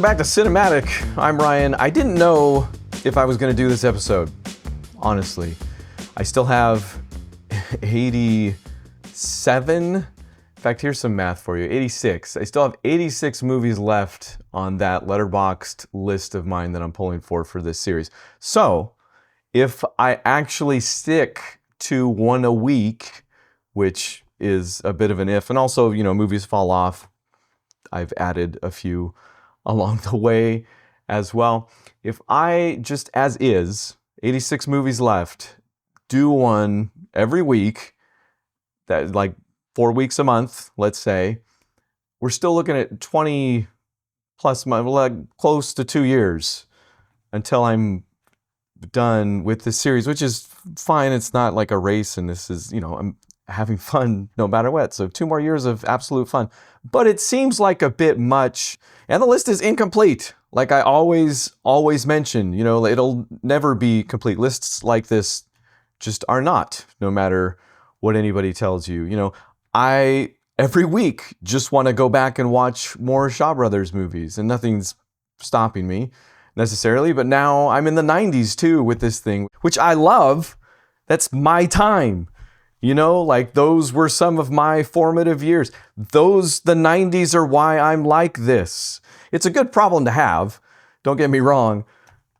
back to Cinematic. I'm Ryan. I didn't know if I was going to do this episode, honestly. I still have 87. In fact, here's some math for you. 86. I still have 86 movies left on that letterboxed list of mine that I'm pulling for this series. So, if I actually stick to one a week, which is a bit of an if, and also, movies fall off. I've added a few along the way as well. If I just, as is, 86 movies left, do one every week, that like 4 weeks a month, let's say, we're still looking at 20 plus months, like close to 2 years until I'm done with this series, which is fine. It's not like a race, and this is, I'm having fun no matter what. So 2 more years of absolute fun. But it seems like a bit much, and the list is incomplete. Like I always mention, it'll never be complete. Lists like this just are not, no matter what anybody tells you. I, every week, just want to go back and watch more Shaw Brothers movies, and nothing's stopping me necessarily. But now I'm in the 90s too with this thing, which I love. That's my time. Like those were some of my formative years. The 90s are why I'm like this. It's a good problem to have, don't get me wrong,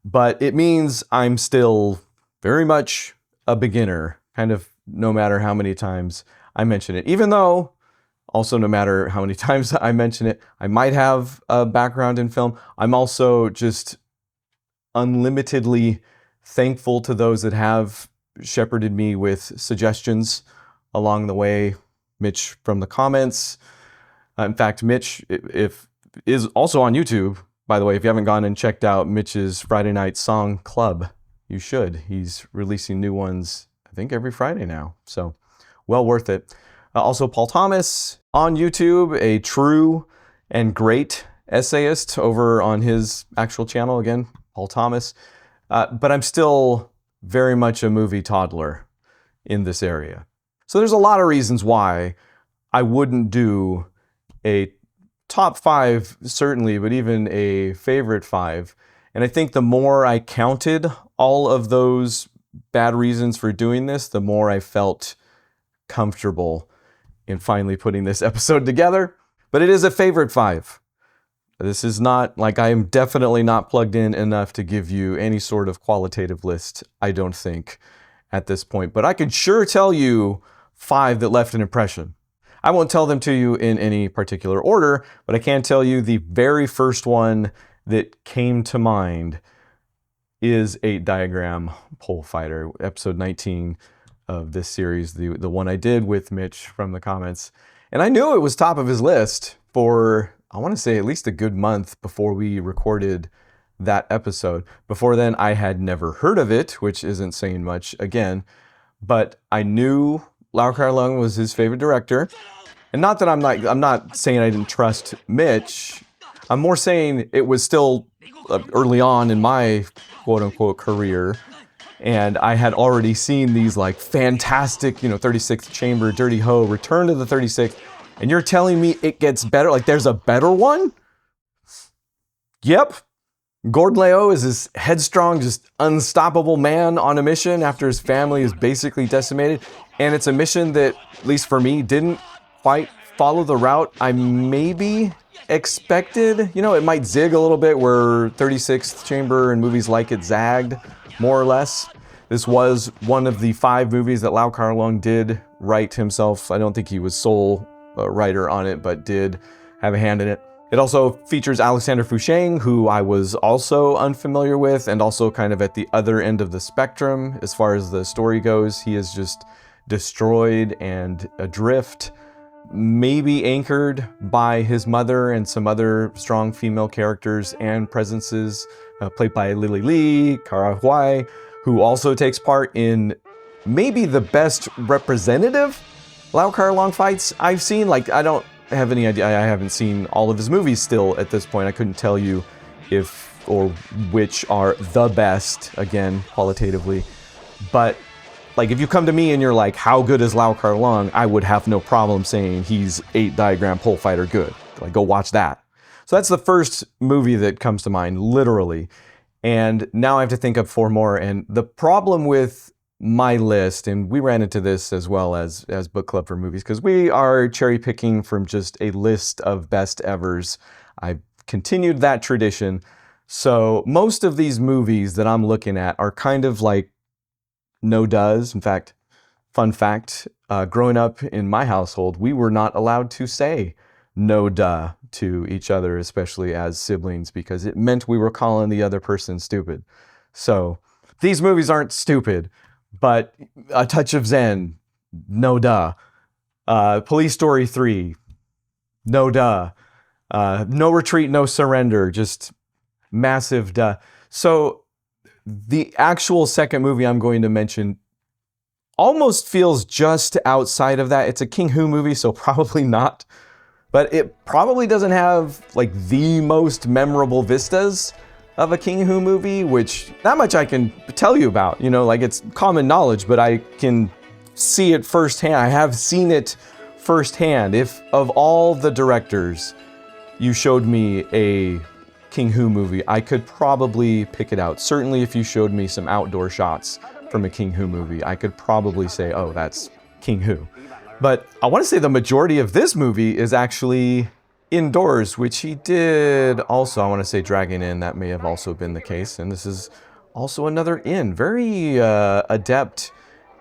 but it means I'm still very much a beginner, kind of no matter how many times I mention it. Even though, also no matter how many times I mention it, I might have a background in film. I'm also just unlimitedly thankful to those that have shepherded me with suggestions along the way. Mitch from the comments. In fact, Mitch is also on YouTube, by the way. If you haven't gone and checked out Mitch's Friday Night Song Club, you should. He's releasing new ones, I think, every Friday now. So, well worth it. Also, Paul Thomas on YouTube, a true and great essayist over on his actual channel. Again, Paul Thomas. But I'm still very much a movie toddler in this area. So there's a lot of reasons why I wouldn't do a top 5, certainly, but even a favorite 5. And I think the more I counted all of those bad reasons for doing this, the more I felt comfortable in finally putting this episode together. But it is a favorite 5. This is not, like, I am definitely not plugged in enough to give you any sort of qualitative list, I don't think, at this point. But I could sure tell you 5 that left an impression. I won't tell them to you in any particular order, but I can tell you the very first one that came to mind is 8 Diagram Pole Fighter, episode 19 of this series, the one I did with Mitch from the comments. And I knew it was top of his list for, I want to say, at least a good month before we recorded that episode. Before then, I had never heard of it, which isn't saying much again, but I knew Lau Kar-leung was his favorite director. And not that I'm not saying I didn't trust Mitch. I'm more saying it was still early on in my quote unquote career. And I had already seen these like fantastic, 36th Chamber, Dirty Ho, Return to the 36th. And you're telling me it gets better? Like there's a better one? Yep. Gord Leo is this headstrong, just unstoppable man on a mission after his family is basically decimated. And it's a mission that, at least for me, didn't quite follow the route I maybe expected. It might zig a little bit where 36th Chamber and movies like it zagged, more or less. This was one of the 5 movies that Lau Kar-leung did write himself. I don't think he was sole writer on it, but did have a hand in it. It also features Alexander Fusheng, who I was also unfamiliar with, and also kind of at the other end of the spectrum as far as the story goes. He is just destroyed and adrift, maybe anchored by his mother and some other strong female characters and presences, played by Lily Lee, Kara Huai, who also takes part in maybe the best representative Lau Kar-leung fights I've seen. Like, I don't have any idea. I haven't seen all of his movies still at this point. I couldn't tell you if or which are the best, again, qualitatively. But like, if you come to me and you're like, how good is Lau Kar-leung? I would have no problem saying he's 8 Diagram Pole Fighter good. Like, go watch that. So that's the first movie that comes to mind, literally. And now I have to think of 4 more. And the problem with my list, and we ran into this as well as Book Club for Movies, because we are cherry picking from just a list of best evers. I continued that tradition. So most of these movies that I'm looking at are kind of like no does. In fact, fun fact, growing up in my household, we were not allowed to say no duh to each other, especially as siblings, because it meant we were calling the other person stupid. So these movies aren't stupid, but A Touch of Zen, no duh. Police Story 3, no duh. No Retreat, No Surrender, just massive duh. So the actual second movie I'm going to mention almost feels just outside of that. It's a King Hu movie, so probably not. But it probably doesn't have like the most memorable vistas of a King Hu movie, which that much I can tell you about. You know, like it's common knowledge, but I can see it firsthand. I have seen it firsthand. If of all the directors you showed me a King Hu movie, I could probably pick it out. Certainly if you showed me some outdoor shots from a King Hu movie, I could probably say, oh, that's King Hu. But I want to say the majority of this movie is actually indoors, which he did also, I want to say Dragon Inn, that may have also been the case. And this is also another inn, very adept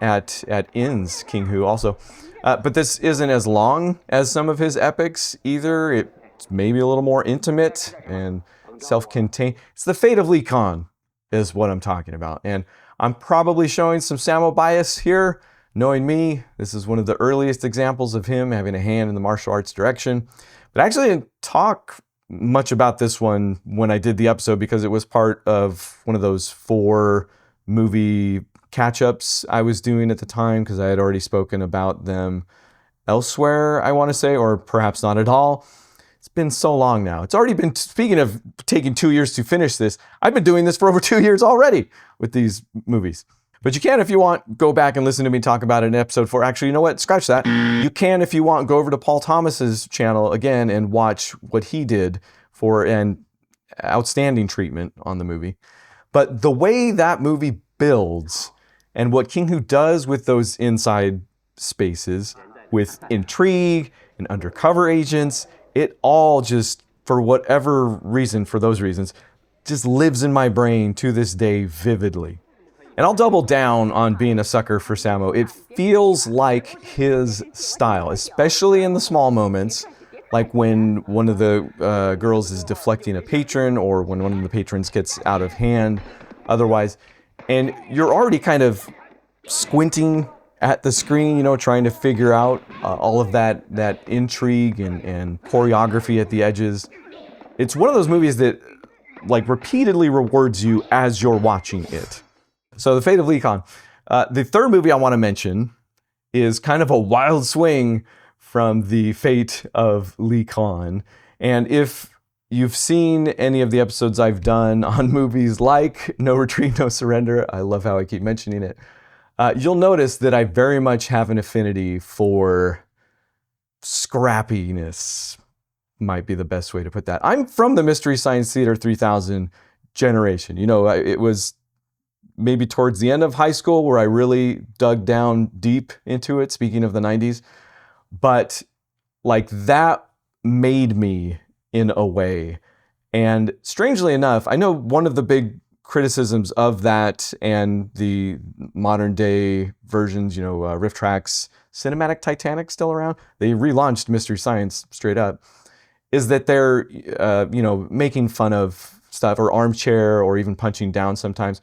at inns, King Hu also. But this isn't as long as some of his epics either. It's maybe a little more intimate and self-contained. It's The Fate of Lee Khan is what I'm talking about. And I'm probably showing some Sammo bias here. Knowing me, this is one of the earliest examples of him having a hand in the martial arts direction. But I actually didn't talk much about this one when I did the episode because it was part of one of those 4 movie catch-ups I was doing at the time, because I had already spoken about them elsewhere, I want to say, or perhaps not at all. It's been so long now. It's already been, speaking of taking 2 years to finish this, I've been doing this for over 2 years already with these movies. But you can, if you want, go back and listen to me talk about it in episode 4. Actually, you know what? Scratch that. You can, if you want, go over to Paul Thomas's channel again and watch what he did for an outstanding treatment on the movie. But the way that movie builds and what King Hu does with those inside spaces, with intrigue and undercover agents, it all just, for whatever reason, for those reasons, just lives in my brain to this day vividly. And I'll double down on being a sucker for Sammo. It feels like his style, especially in the small moments, like when one of the girls is deflecting a patron or when one of the patrons gets out of hand otherwise. And you're already kind of squinting at the screen, you know, trying to figure out all of that intrigue and choreography at the edges. It's one of those movies that like repeatedly rewards you as you're watching it. So The Fate of Lee Khan. The third movie I want to mention is kind of a wild swing from The Fate of Lee Khan. And if you've seen any of the episodes I've done on movies like No Retreat, No Surrender, I love how I keep mentioning it, you'll notice that I very much have an affinity for scrappiness, might be the best way to put that. I'm from the Mystery Science Theater 3000 generation. You know, it was maybe towards the end of high school where I really dug down deep into it, speaking of the 90s. But like that made me in a way. And strangely enough, I know one of the big criticisms of that and the modern day versions, you know, Riff Trax, Cinematic Titanic still around. They relaunched Mystery Science straight up, is that they're, you know, making fun of stuff or armchair or even punching down sometimes.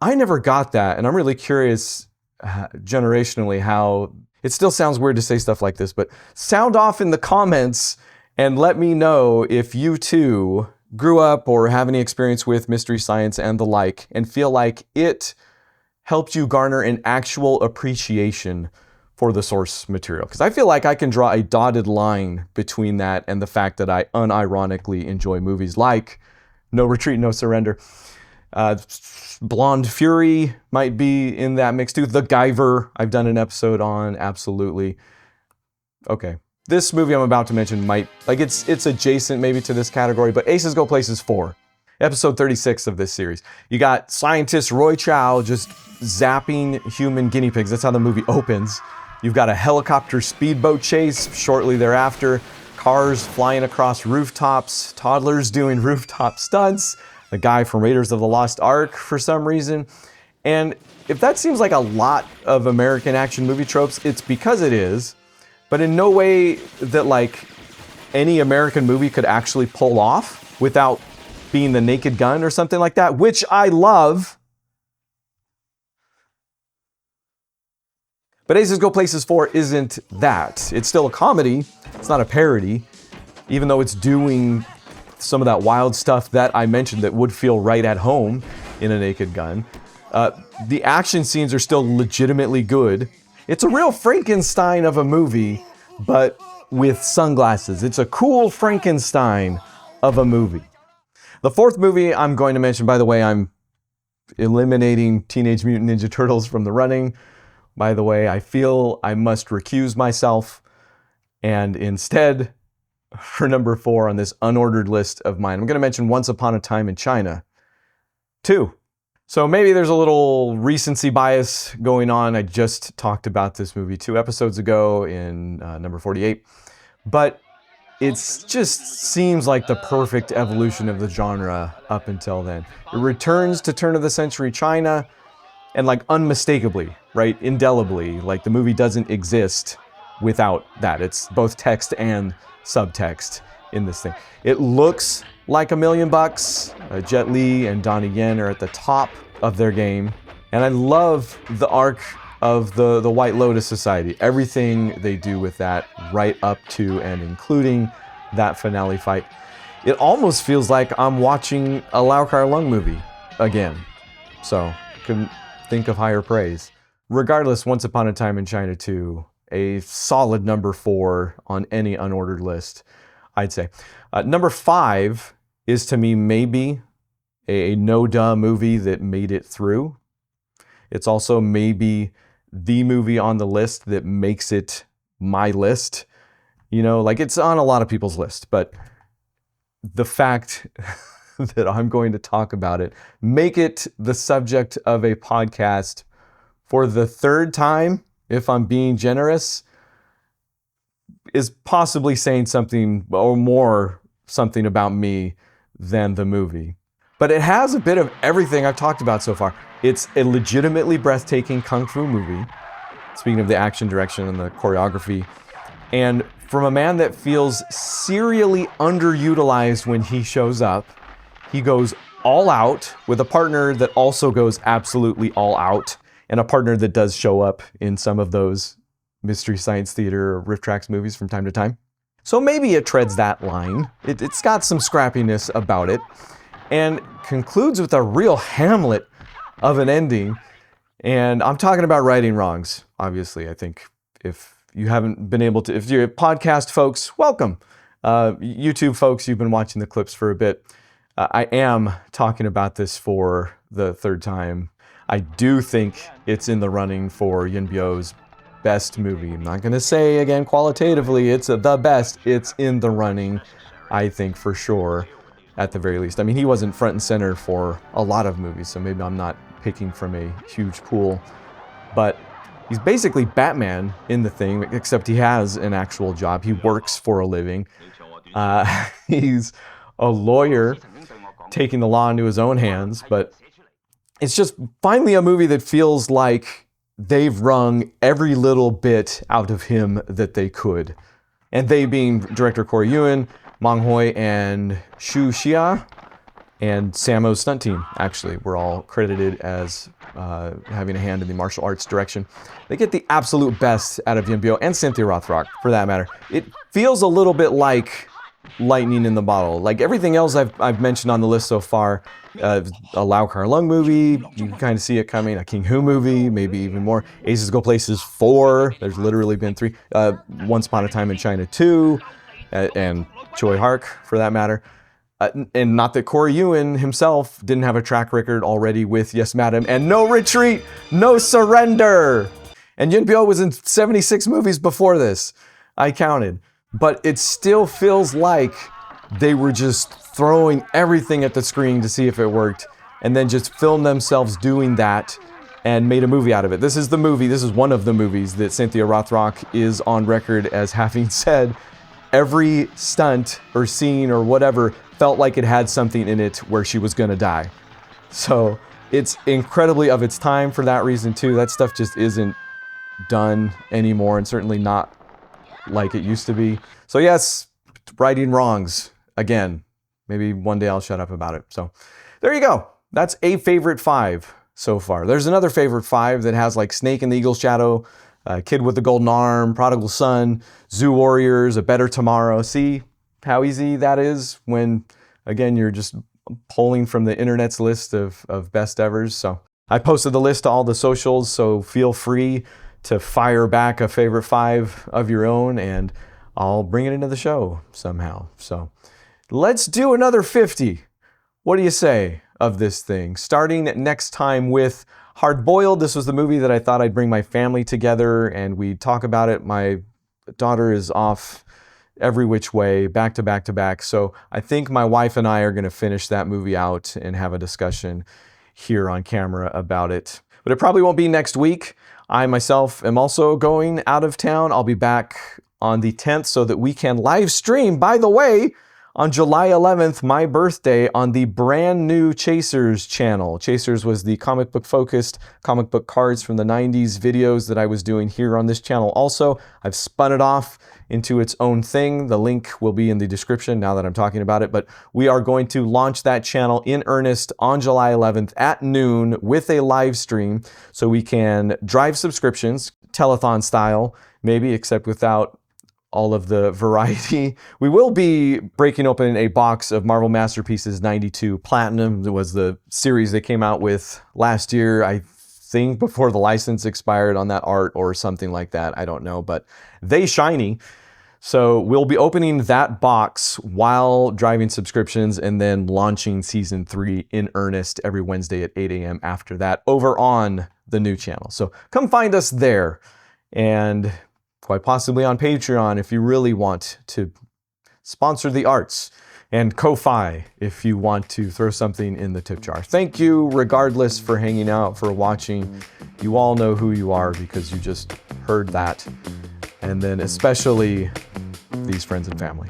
I never got that, and I'm really curious generationally how, it still sounds weird to say stuff like this, but sound off in the comments and let me know if you too grew up or have any experience with Mystery Science and the like and feel like it helped you garner an actual appreciation for the source material. Because I feel like I can draw a dotted line between that and the fact that I unironically enjoy movies like No Retreat, No Surrender. Blonde Fury might be in that mix too. The Guyver, I've done an episode on, absolutely. Okay, This movie I'm about to mention might, like it's adjacent maybe to this category, but Aces Go Places 4, episode 36 of this series. You got scientist Roy Chow just zapping human guinea pigs. That's how the movie opens. You've got a helicopter speedboat chase shortly thereafter, cars flying across rooftops, toddlers doing rooftop stunts, the guy from Raiders of the Lost Ark for some reason. And if that seems like a lot of American action movie tropes, it's because it is, but in no way that like any American movie could actually pull off without being the Naked Gun or something like that, which I love. But Aces Go Places 4 isn't that. It's still a comedy. It's not a parody, even though it's doing some of that wild stuff that I mentioned that would feel right at home in a Naked Gun. The action scenes are still legitimately good. It's a real Frankenstein of a movie, but with sunglasses. It's a cool Frankenstein of a movie. The fourth movie I'm going to mention, by the way, I'm eliminating Teenage Mutant Ninja Turtles from the running. By the way, I feel I must recuse myself, and instead, for number 4 on this unordered list of mine, I'm going to mention Once Upon a Time in China 2. So maybe there's a little recency bias going on. I just talked about this movie 2 episodes ago in number 48, but it just seems like the perfect evolution of the genre up until then. It returns to turn of the century China, and like unmistakably, right, indelibly, like the movie doesn't exist without that. It's both text and subtext in this thing. It looks like $1 million. Jet Li and Donnie Yen are at the top of their game. And I love the arc of the White Lotus Society. Everything they do with that right up to and including that finale fight. It almost feels like I'm watching a Lau Kar Lung movie again. So, couldn't think of higher praise. Regardless, Once Upon a Time in China 2, a solid number 4 on any unordered list, I'd say. Number 5 is to me maybe a no-duh movie that made it through. It's also maybe the movie on the list that makes it my list. You know, like it's on a lot of people's list, but the fact that I'm going to talk about it, make it the subject of a podcast for the 3rd time, if I'm being generous, is possibly saying something or more something about me than the movie. But it has a bit of everything I've talked about so far. It's a legitimately breathtaking kung fu movie, speaking of the action direction and the choreography, and from a man that feels serially underutilized when he shows up, he goes all out with a partner that also goes absolutely all out, and a partner that does show up in some of those Mystery Science Theater or Riff Tracks movies from time to time. So maybe it treads that line. It's got some scrappiness about it, and concludes with a real Hamlet of an ending. And I'm talking about righting wrongs, obviously. I think if you haven't been able to, if you're podcast folks, welcome. YouTube folks, you've been watching the clips for a bit. I am talking about this for the 3rd time. I do think it's in the running for Yuen Biao's best movie. I'm not going to say, again, qualitatively, it's the best. It's in the running, I think, for sure, at the very least. I mean, he wasn't front and center for a lot of movies, so maybe I'm not picking from a huge pool. But he's basically Batman in the thing, except he has an actual job. He works for a living. He's a lawyer taking the law into his own hands, but it's just finally a movie that feels like they've wrung every little bit out of him that they could. And they being director Corey Yuen, Mong Hoi, and Shu Xia, and Samo's stunt team, actually, were all credited as having a hand in the martial arts direction. They get the absolute best out of Yuen Biao and Cynthia Rothrock, for that matter. It feels a little bit like lightning in the bottle. Like everything else I've mentioned on the list so far, a Lau Kar Lung movie, you can kind of see it coming, a King Hu movie, maybe even more. Aces Go Places 4, there's literally been 3. Once Upon a Time in China 2, and Choi Hark, for that matter. And not that Corey Yuen himself didn't have a track record already with Yes Madam and No Retreat, No Surrender. And Yuen Biao was in 76 movies before this. I counted. but it still feels like they were just throwing everything at the screen to see if it worked, and then just filmed themselves doing that and made a movie out of it. This is one of the movies that Cynthia Rothrock is on record as having said every stunt or scene or whatever felt like it had something in it where she was gonna die. So it's incredibly of its time for that reason too. That stuff just isn't done anymore, and certainly not like it used to be. So yes, righting wrongs again. Maybe one day I'll shut up about it. So there you go. That's a favorite 5 so far. There's another favorite 5 that has like Snake in the Eagle's Shadow, Kid with the Golden Arm, Prodigal Son, Zoo Warriors, A Better Tomorrow. See how easy that is when, again, you're just pulling from the internet's list of best evers. So I posted the list to all the socials, so feel free to fire back a favorite 5 of your own, and I'll bring it into the show somehow. So let's do another 50. What do you say of this thing? Starting next time with Hard Boiled. This was the movie that I thought I'd bring my family together and we'd talk about it. My daughter is off every which way, back to back to back. So I think my wife and I are going to finish that movie out and have a discussion here on camera about it. But it probably won't be next week. I myself am also going out of town. I'll be back on the 10th so that we can live stream, by the way, on July 11th, my birthday, on the brand new Chasers channel. Chasers was the comic book focused comic book cards from the 90s videos that I was doing here on this channel. Also, I've spun it off into its own thing. The link will be in the description now that I'm talking about it, but we are going to launch that channel in earnest on July 11th at noon with a live stream so we can drive subscriptions, telethon style, maybe, except without all of the variety. We will be breaking open a box of Marvel Masterpieces 92 Platinum. It was the series they came out with last year, I think before the license expired on that art or something like that. I don't know, but they shiny. So we'll be opening that box while driving subscriptions and then launching season 3 in earnest every Wednesday at 8 a.m. after that over on the new channel. So come find us there, and quite possibly on Patreon if you really want to sponsor the arts, and Ko-Fi if you want to throw something in the tip jar. Thank you regardless for hanging out, for watching. You all know who you are because you just heard that. And then especially these friends and family.